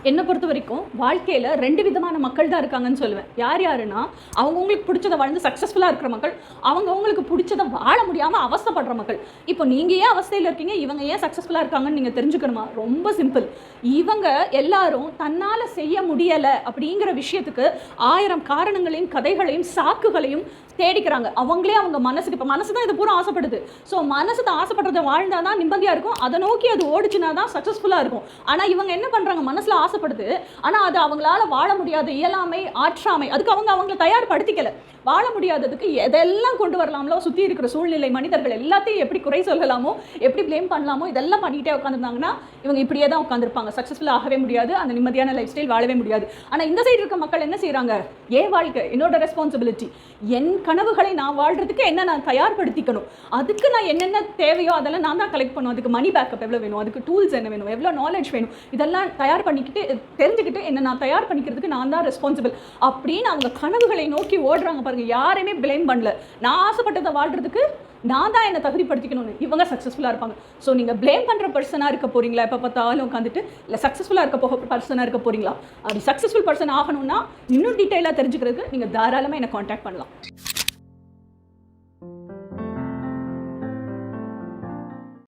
என்னை பொறுத்த வரைக்கும் வாழ்க்கையில் 2 விதமான மக்கள் தான் இருக்காங்கன்னு சொல்லுவேன். யாருன்னா அவங்கவுங்களுக்கு பிடிச்சதை வாழ்ந்து சக்ஸஸ்ஃபுல்லாக இருக்கிற மக்கள், அவங்கவுங்களுக்கு பிடிச்சதை வாழ முடியாமல் அவஸ்தைப்படுற மக்கள். இப்போ நீங்கள் ஏன் அவஸ்தையில் இருக்கீங்க, இவங்க ஏன் சக்ஸஸ்ஃபுல்லாக இருக்காங்கன்னு நீங்கள் தெரிஞ்சுக்கணுமா? ரொம்ப சிம்பிள். இவங்க எல்லாரும் தன்னால் செய்ய முடியலை அப்படிங்கிற விஷயத்துக்கு 1000 காரணங்களையும் கதைகளையும் சாக்குகளையும் தேடிக்கிறாங்க. அவங்களே அவங்க மனசுக்கு, இப்போ மனசு தான் இது பூரா ஆசைப்படுது. ஸோ மனசு தான் ஆசைப்படுறதை வாழ்ந்தால் தான் நிம்மதியாக இருக்கும். அதை நோக்கி அது ஓடிச்சுனா தான் சக்ஸஸ்ஃபுல்லாக இருக்கும். ஆனால் இவங்க என்ன பண்ணுறாங்க, மனசில் ஆசைப்படுது, ஆனால் அது அவங்களால வாழ முடியாத இயலாமை, ஆற்றாமை, அதுக்கு அவங்களை தயார்படுத்திக்கலை. வாழ முடியாததுக்கு எதெல்லாம் கொண்டு வரலாமோ, சுற்றி இருக்கிற சூழ்நிலை, மனிதர்கள் எல்லாத்தையும் எப்படி குறை சொல்லலாமோ, எப்படி ப்ளேம் பண்ணலாமோ, இதெல்லாம் பண்ணிகிட்டே உட்காந்துருந்தாங்கன்னா இவங்க இப்படியே தான் உட்காந்துருப்பாங்க. சக்ஸஸ்ஃபுல்லாக ஆகவே முடியாது, அந்த நிம்மதியான லைஃப் ஸ்டைல் வாழவே முடியாது. ஆனால் இந்த சைடு இருக்க மக்கள் என்ன செய்கிறாங்க, ஏன் வாழ்க்கை என்னோட ரெஸ்பான்சிபிலிட்டி, என் கனவுகளை நான் வாழ்கிறதுக்கு என்ன நான் தயார்படுத்திக்கணும், அதுக்கு நான் என்னென்ன தேவையோ அதெல்லாம் நான் தான் கலெக்ட் பண்ணும். அதுக்கு மணி பேக்கப் எவ்வளோ வேணும், அதுக்கு டூல்ஸ் என்ன வேணும், எவ்வளோ நாலேஜ் வேணும், இதெல்லாம் தயார் பண்ணிக்கிட்டு தெரிஞ்சுக்கிட்டு என்ன நான் தயார் பண்ணிக்கிறதுக்கு நான் தான் ரெஸ்பான்சிபிள் அப்படின்னு அவங்க கனவுகளை நோக்கி ஓடுறாங்க பாருங்க. யாரையுமே பிளேம் பண்ணல. நான் ஆசைப்பட்டதை வாழ்றதுக்கு நான் தான் என்னை தகுதிப்படுத்திக்கணும்னு இவங்க சக்ஸஸ்ஃபுல்லாக இருப்பாங்க. ஸோ நீங்கள் பிளேம் பண்ணுற பர்சனாக இருக்க போகிறீங்களா எப்போ பார்த்தாலும் உட்காந்துட்டு, இல்லை சக்ஸஸ்ஃபுல்லாக இருக்க பர்சனாக இருக்க போகிறீங்களா? அப்படி சக்ஸஸ்ஃபுல் பர்சன் ஆகணும்னா இன்னும் டீட்டெயிலாக தெரிஞ்சுக்கிறதுக்கு நீங்கள் தாராளமாக என்னை காண்டாக்ட் பண்ணலாம்.